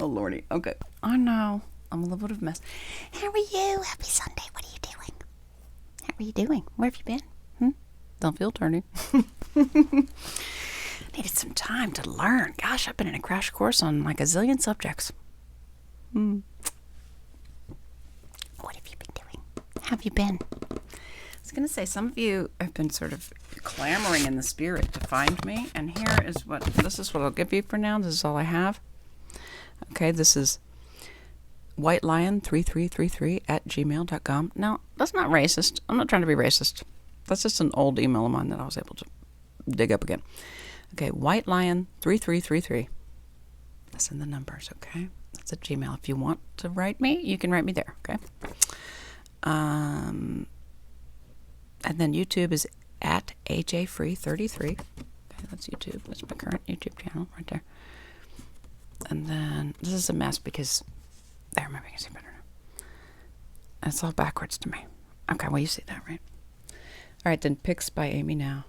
Oh, Lordy. Okay. I know. I'm a little bit of a mess. How are you? Happy Sunday. What are you doing? How are you doing? Where have you been? Don't feel turning. Needed some time to learn. Gosh, I've been in a crash course on like a zillion subjects. What have you been doing? How have you been? I was going to say, some of you have been sort of clamoring in the spirit to find me. And this is what I'll give you for now. This is all I have. Okay, this is whitelion3333 @gmail.com. Now, that's not racist. I'm not trying to be racist. That's just an old email of mine that I was able to dig up again. Okay, whitelion3333. That's in the numbers, okay? That's at Gmail. If you want to write me, you can write me there, okay? And then YouTube is at AJFree33. Okay, that's YouTube. That's my current YouTube channel right there. And then this is a mess because there, maybe I can see better now. It's all backwards to me. Okay, well, you see that, right? All right, then Pics by Amy Now.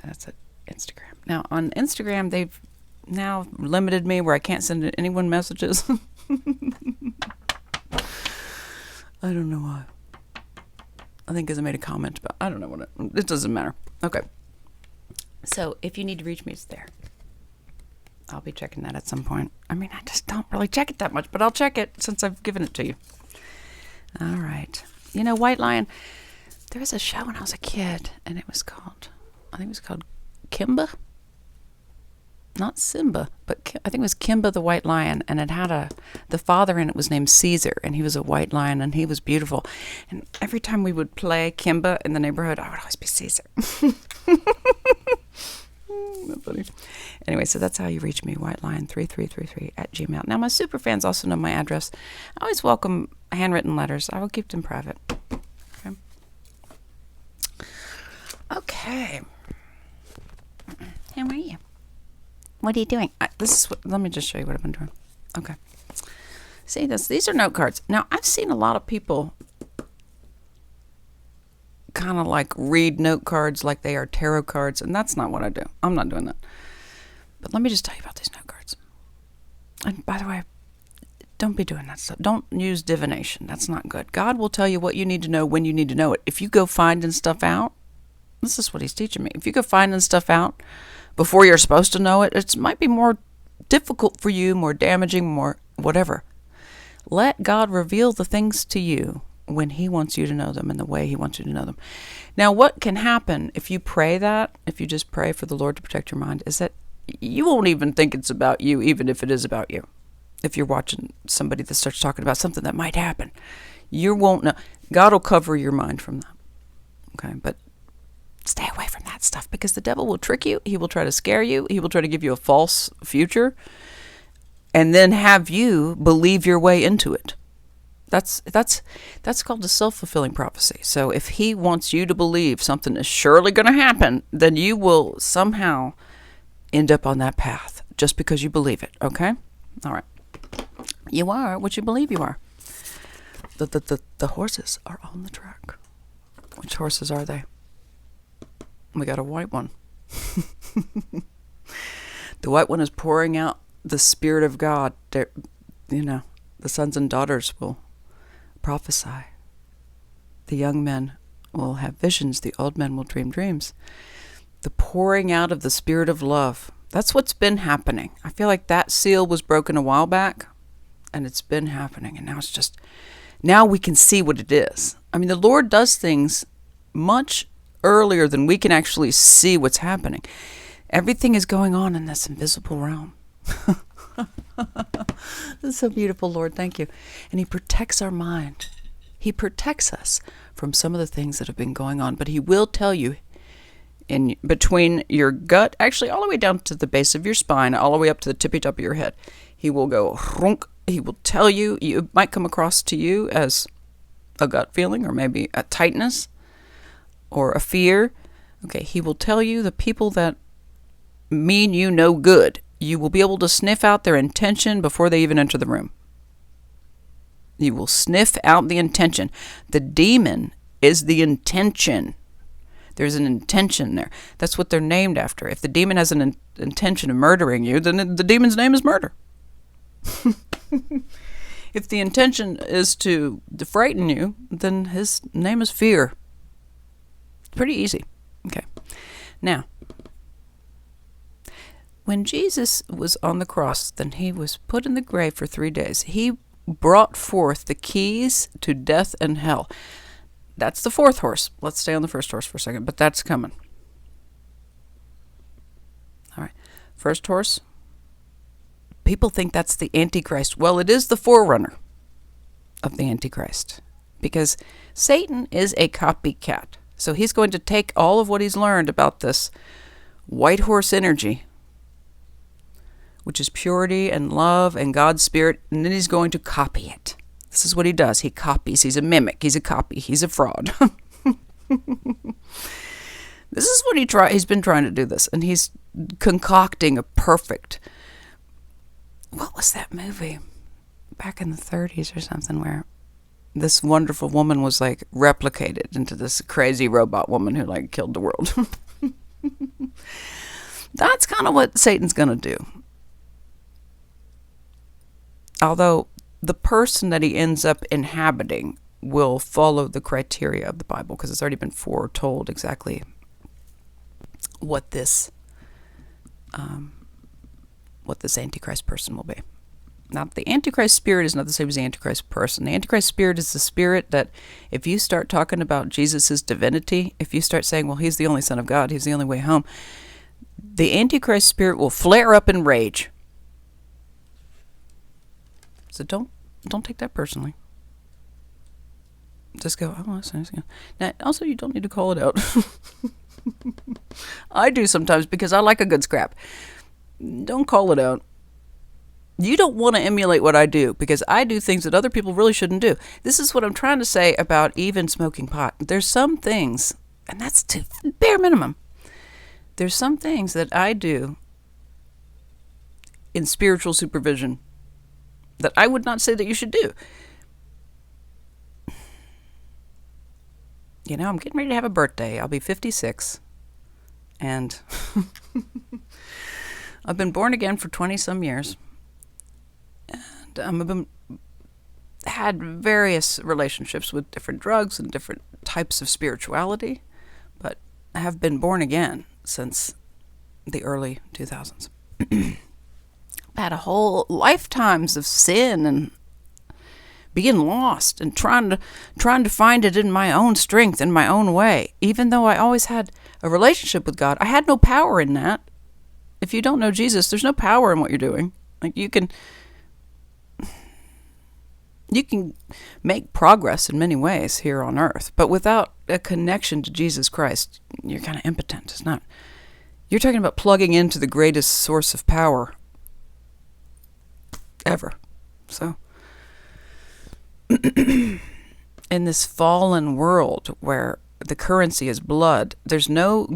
That's at Instagram. Now, on Instagram, they've now limited me where I can't send anyone messages. I don't know why. I think because I made a comment, but I don't know what it doesn't matter. Okay. So if you need to reach me, it's there. I'll be checking that at some point. I mean, I just don't really check it that much, but I'll check it since I've given it to you. All right. You know, White Lion, there was a show when I was a kid, and it was called Kimba. Not Simba, but I think it was Kimba the White Lion, and it had the father in it was named Caesar, and he was a white lion, and he was beautiful. And every time we would play Kimba in the neighborhood, I would always be Caesar. That's funny. Anyway, so that's how you reach me, whitelion3333 @gmail. Now, my super fans also know my address. I always welcome handwritten letters. I will keep them private. Okay. How are you? What are you doing? Let me just show you what I've been doing. Okay. See this? These are note cards. Now, I've seen a lot of people kind of like read note cards like they are tarot cards, and that's not what I do. I'm not doing that. But let me just tell you about these note cards. And by the way, don't be doing that stuff. Don't use divination. That's not good. God will tell you what you need to know when you need to know it. If you go finding stuff out, this is what he's teaching me. If you go finding stuff out before you're supposed to know it, it might be more difficult for you, more damaging, more whatever. Let God reveal the things to you when he wants you to know them and the way he wants you to know them. Now, what can happen if you pray that, if you just pray for the Lord to protect your mind, is that you won't even think it's about you, even if it is about you. If you're watching somebody that starts talking about something that might happen, you won't know. God will cover your mind from that. Okay, but stay away from that stuff because the devil will trick you. He will try to scare you. He will try to give you a false future and then have you believe your way into it. That's called a self-fulfilling prophecy. So if he wants you to believe something is surely going to happen, then you will somehow end up on that path just because you believe it. Okay? All right. You are what you believe you are. The horses are on the track. Which horses are they? We got a white one. The white one is pouring out the Spirit of God. The sons and daughters will prophesy. The young men will have visions. The old men will dream dreams. The pouring out of the Spirit of love. That's what's been happening. I feel like that seal was broken a while back, and it's been happening. And now we can see what it is. I mean, the Lord does things much earlier than we can actually see what's happening. Everything is going on in this invisible realm. This is so beautiful, Lord. Thank you. And he protects our mind. He protects us from some of the things that have been going on. But he will tell you in between your gut, actually all the way down to the base of your spine, all the way up to the tippy top of your head. He will go, runk. He will tell you, it might come across to you as a gut feeling or maybe a tightness or a fear. Okay, he will tell you the people that mean you no good. You will be able to sniff out their intention before they even enter the room. You will sniff out the intention. The demon is the intention. There's an intention there. That's what they're named after. If the demon has an intention of murdering you, then the demon's name is murder. If the intention is to frighten you, then his name is fear. It's pretty easy. Okay. Now, when Jesus was on the cross, then he was put in the grave for 3 days. He brought forth the keys to death and hell. That's the fourth horse. Let's stay on the first horse for a second, but that's coming. All right. First horse. People think that's the Antichrist. Well, it is the forerunner of the Antichrist, because Satan is a copycat. So he's going to take all of what he's learned about this white horse energy, which is purity and love and God's spirit, and then he's going to copy it. This is what he does. He copies. He's a mimic. He's a copy. He's a fraud. This is what he's been trying to do this, and he's concocting a perfect... What was that movie? Back in the 30s or something, where this wonderful woman was like replicated into this crazy robot woman who like killed the world. That's kind of what Satan's going to do. Although the person that he ends up inhabiting will follow the criteria of the Bible, because it's already been foretold exactly what this Antichrist person will be. Now, the Antichrist spirit is not the same as the Antichrist person. The Antichrist spirit is the spirit that if you start talking about Jesus' divinity, if you start saying, well, he's the only Son of God, he's the only way home, the Antichrist spirit will flare up in rage. So don't take that personally. Just go, oh, that's nice. Now, also, you don't need to call it out. I do sometimes because I like a good scrap. Don't call it out. You don't want to emulate what I do, because I do things that other people really shouldn't do. This is what I'm trying to say about even smoking pot. There's some things, and that's to bare minimum. There's some things that I do in spiritual supervision that I would not say that you should do. You know, I'm getting ready to have a birthday. I'll be 56. And I've been born again for 20-some years. And I've had various relationships with different drugs and different types of spirituality, but I have been born again since the early 2000s. I've had a whole lifetimes of sin and being lost and trying to find it in my own strength, in my own way. Even though I always had a relationship with God, I had no power in that. If you don't know Jesus, there's no power in what you're doing. Like, you can make progress in many ways here on earth, but without a connection to Jesus Christ, you're kind of impotent. It's not. You're talking about plugging into the greatest source of power ever. So, in this fallen world where the currency is blood, there's no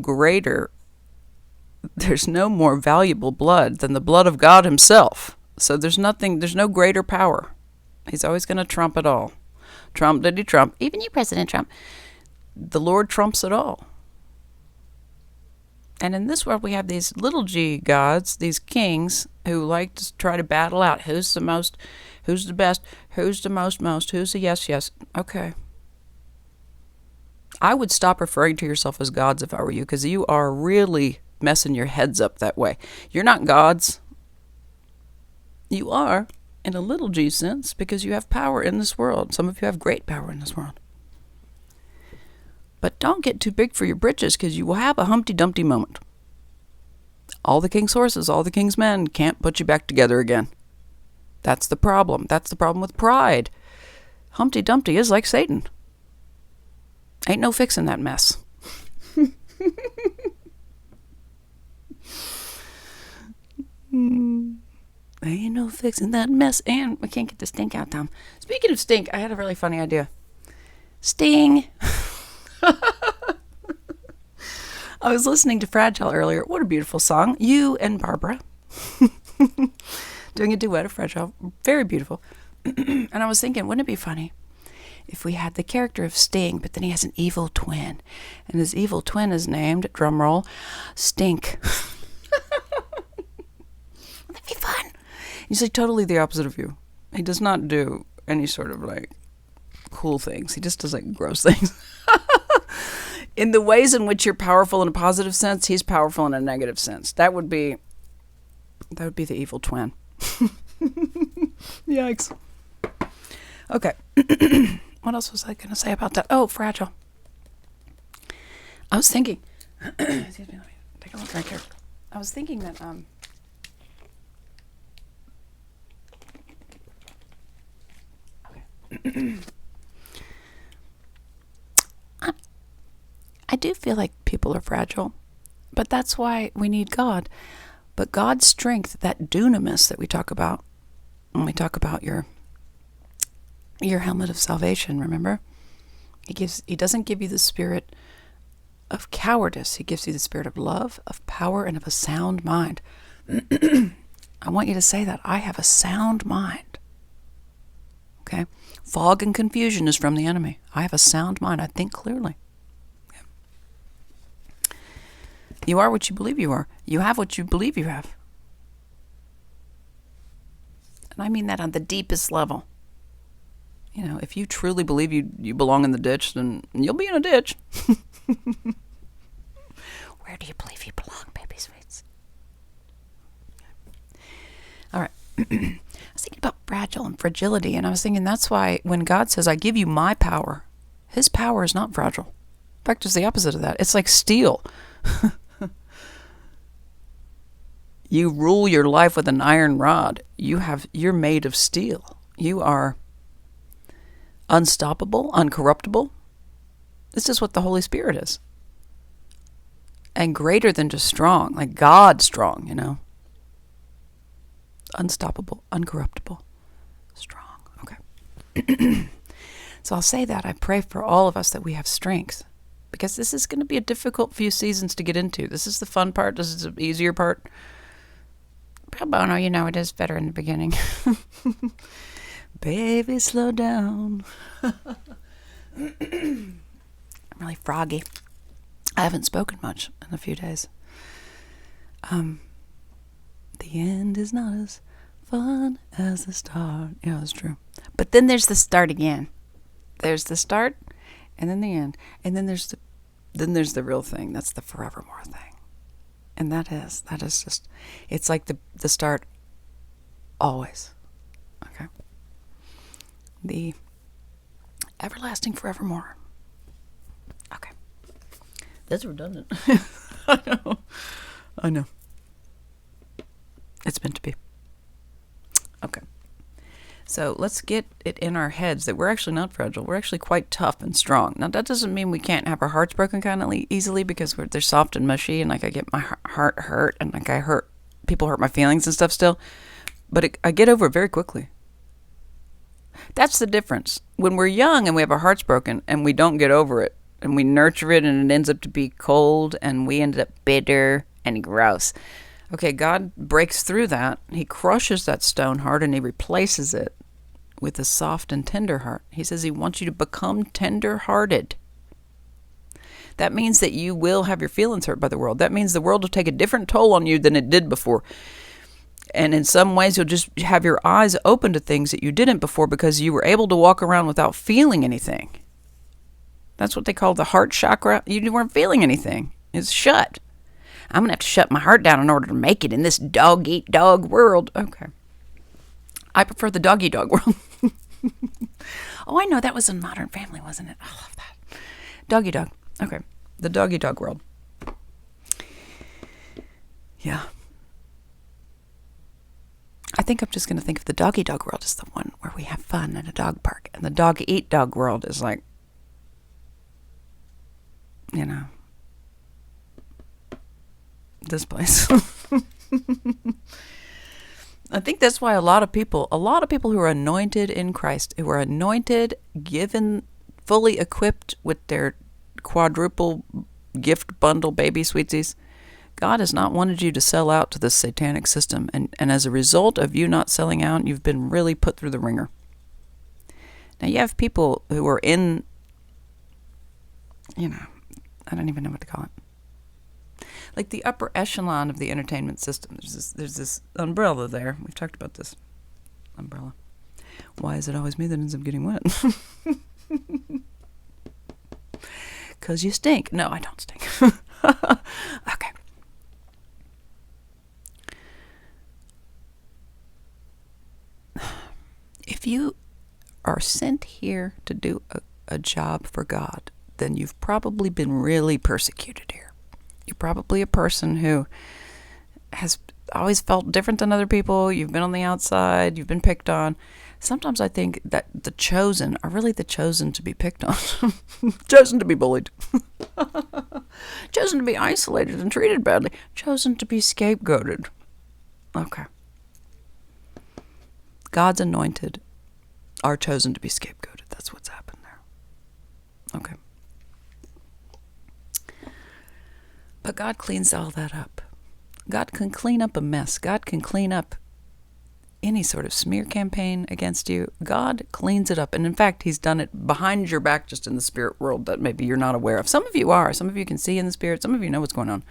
more valuable blood than the blood of God himself. So there's no greater power. He's always going to trump it all. Trump, did he trump? Even you, President Trump. The Lord trumps it all. And in this world, we have these little g gods, these kings, who like to try to battle out who's the most, who's the best, who's the most, who's the yes. Okay. I would stop referring to yourself as gods if I were you, because you are really messing your heads up that way. You're not gods. You are, in a little g sense, because you have power in this world. Some of you have great power in this world. But don't get too big for your britches, because you will have a Humpty Dumpty moment. All the king's horses, all the king's men can't put you back together again. That's the problem. That's the problem with pride. Humpty Dumpty is like Satan. Ain't no fixing that mess. Ain't no fixing that mess. And we can't get the stink out, Tom. Speaking of stink, I had a really funny idea. Sting. I was listening to Fragile earlier. What a beautiful song. You and Barbara doing a duet of Fragile. Very beautiful. And I was thinking, wouldn't it be funny if we had the character of Sting, but then he has an evil twin. And his evil twin is named, drumroll, Stink. Wouldn't that be fun? He's like totally the opposite of you. He does not do any sort of like cool things. He just does like gross things. In the ways in which you're powerful in a positive sense, he's powerful in a negative sense. That would be the evil twin. Yikes. Okay. What else was I going to say about that? Oh, fragile. I was thinking, excuse me, let me take a look right here. I was thinking that, okay. I do feel like people are fragile, but that's why we need God. But God's strength, that dunamis that we talk about when we talk about your helmet of salvation, remember? He doesn't give you the spirit of cowardice. He gives you the spirit of love, of power, and of a sound mind. I want you to say that. I have a sound mind. Okay? Fog and confusion is from the enemy. I have a sound mind. I think clearly. You are what you believe you are. You have what you believe you have. And I mean that on the deepest level. You know, if you truly believe you belong in the ditch, then you'll be in a ditch. Where do you believe you belong, baby sweets? All right. I was thinking about fragile and fragility, and I was thinking that's why when God says, I give you my power, his power is not fragile. In fact, it's the opposite of that. It's like steel. You rule your life with an iron rod. You're made of steel. You are unstoppable, uncorruptible. This is what the Holy Spirit is. And greater than just strong, like God strong, you know. Unstoppable, uncorruptible, strong. Okay. So I'll say that. I pray for all of us that we have strength. Because this is going to be a difficult few seasons to get into. This is the fun part. This is the easier part. Pro bono, you know, it is better in the beginning. Baby, slow down. I'm really froggy. I haven't spoken much in a few days. The end is not as fun as the start. Yeah, that's true. But then there's the start again. There's the start, and then the end, and then there's the real thing. That's the forevermore thing. And that is just, it's like the start always. Okay. The everlasting forevermore. Okay. That's redundant. I know. It's meant to be. Okay. So let's get it in our heads that we're actually not fragile. We're actually quite tough and strong. Now, that doesn't mean we can't have our hearts broken kind of easily because they're soft and mushy, and like I get my heart hurt, and like people hurt my feelings and stuff still. But I get over it very quickly. That's the difference. When we're young and we have our hearts broken and we don't get over it, and we nurture it and it ends up to be cold and we end up bitter and gross. Okay, God breaks through that. He crushes that stone heart and he replaces it with a soft and tender heart. He says he wants you to become tender-hearted. That means that you will have your feelings hurt by the world. That means the world will take a different toll on you than it did before. And in some ways, you'll just have your eyes open to things that you didn't before because you were able to walk around without feeling anything. That's what they call the heart chakra. You weren't feeling anything. It's shut. I'm going to have to shut my heart down in order to make it in this dog-eat-dog world. Okay. I prefer the dog-eat-dog world. Oh, I know. That was in Modern Family, wasn't it? I love that. Dog-eat-dog. Okay. The dog-eat-dog world. Yeah. I think I'm just going to think of the dog-eat-dog world as the one where we have fun at a dog park. And the dog-eat-dog world is like, you know, this place. I think that's why a lot of people who are anointed in Christ, who are anointed, given, fully equipped with their quadruple gift bundle baby sweetsies, God has not wanted you to sell out to this satanic system. And as a result of you not selling out, you've been really put through the ringer. Now you have people who are in, you know, I don't even know what to call it. Like the upper echelon of the entertainment system. There's this umbrella there. We've talked about this umbrella. Why is it always me that ends up getting wet? Because you stink. No, I don't stink. Okay. If you are sent here to do a job for God, then you've probably been really persecuted here. You're probably a person who has always felt different than other people. You've been on the outside. You've been picked on. Sometimes I think that the chosen are really the chosen to be picked on. Chosen to be bullied. Chosen to be isolated and treated badly. Chosen to be scapegoated. Okay. God's anointed are chosen to be scapegoated. That's what's happened there. Okay. But God cleans all that up. God can clean up a mess. God can clean up any sort of smear campaign against you. God cleans it up. And in fact, he's done it behind your back, just in the spirit world that maybe you're not aware of. Some of you are. Some of you can see in the spirit. Some of you know what's going on.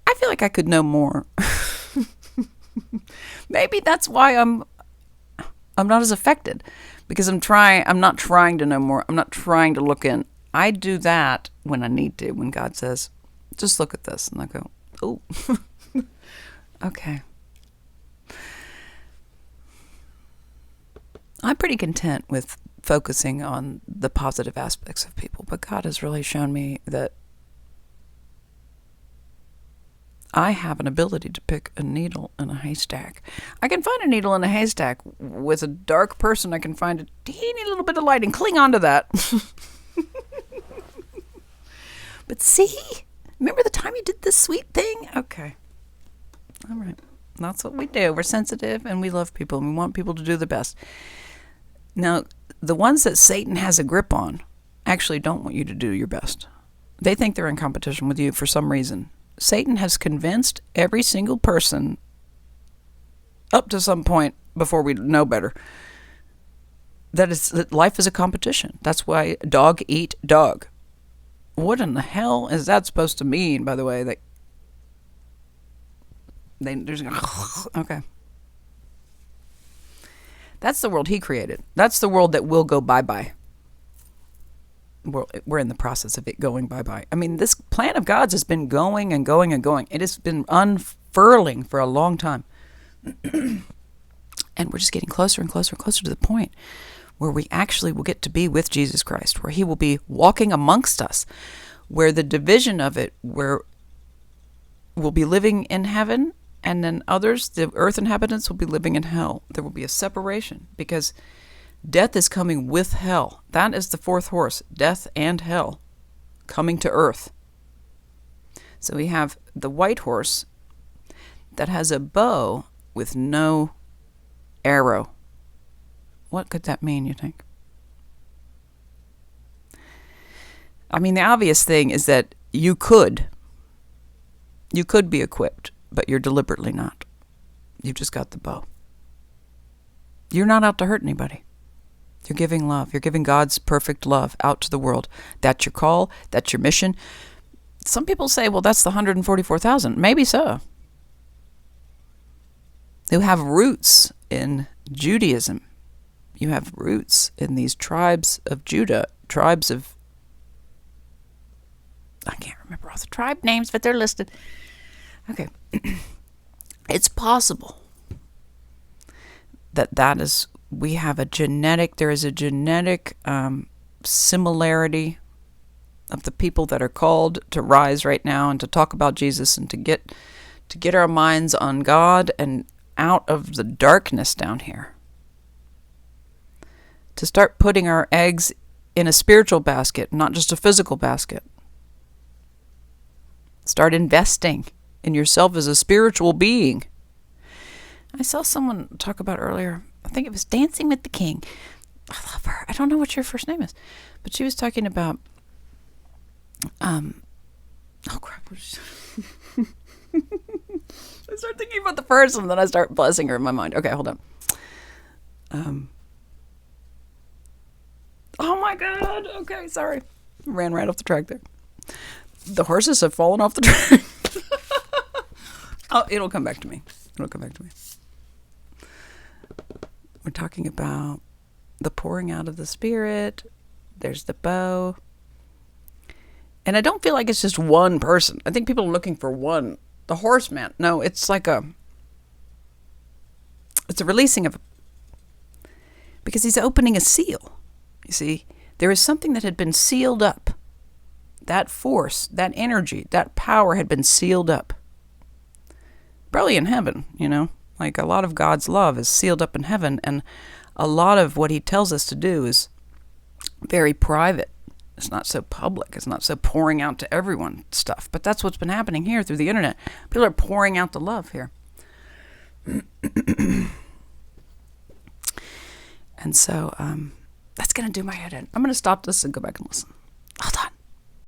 I feel like I could know more. Maybe that's why I'm not as affected, because I'm not trying to know more. I'm not trying to look in. I do that when I need to, when God says, just look at this. And I go, oh, okay. I'm pretty content with focusing on the positive aspects of people, but God has really shown me that I have an ability to pick a needle in a haystack. I can find a needle in a haystack. With a dark person, I can find a teeny little bit of light and cling on to that. But see? Remember the time you did this sweet thing? Okay. All right. That's what we do. We're sensitive and we love people and we want people to do the best. Now, the ones that Satan has a grip on actually don't want you to do your best. They think they're in competition with you for some reason. Satan has convinced every single person up to some point before we know better that life is a competition. That's why dog eat dog. What in the hell is that supposed to mean, by the way? Okay. That's the world he created. That's the world that will go bye-bye. We're in the process of it going bye-bye. I mean, this plan of God's has been going and going and going. It has been unfurling for a long time. And we're just getting closer and closer and closer to the point where we actually will get to be with Jesus Christ, where he will be walking amongst us, where the division of it, where we'll be living in heaven, and then others, the earth inhabitants, will be living in hell. There will be a separation because death is coming with hell. That is the fourth horse, death and hell, coming to earth. So we have the white horse that has a bow with no arrow. What could that mean, you think? I mean, the obvious thing is that you could be equipped, but you're deliberately not. You've just got the bow. You're not out to hurt anybody. You're giving love. You're giving God's perfect love out to the world. That's your call. That's your mission. Some people say, well, that's the 144,000. Maybe so. Who have roots in Judaism. You have roots in these tribes of Judah, tribes of, I can't remember all the tribe names, but they're listed. Okay. It's possible that is, there is a genetic similarity of the people that are called to rise right now and to talk about Jesus and to get our minds on God and out of the darkness down here. To start putting our eggs in a spiritual basket, not just a physical basket. Start investing in yourself as a spiritual being. I saw someone talk about earlier, I think it was Dancing with the King. I love her. I don't know what your first name is, but she was talking about, oh crap. I start thinking about the person, then I start blessing her in my mind. Okay, hold on. Oh my God. Okay, sorry. Ran right off the track there. The horses have fallen off the track. Oh, it'll come back to me. We're talking about the pouring out of the Spirit. There's the bow. And I don't feel like it's just one person. I think people are looking for one. The horseman. No, it's like it's a releasing of, because he's opening a seal. You see, there is something that had been sealed up. That force, that energy, that power had been sealed up. Probably in heaven, like a lot of God's love is sealed up in heaven, and a lot of what he tells us to do is very private. It's not so public. It's not so pouring out to everyone stuff. But that's what's been happening here through the internet. People are pouring out the love here. And so that's going to do my head in. I'm going to stop this and go back and listen. Hold on.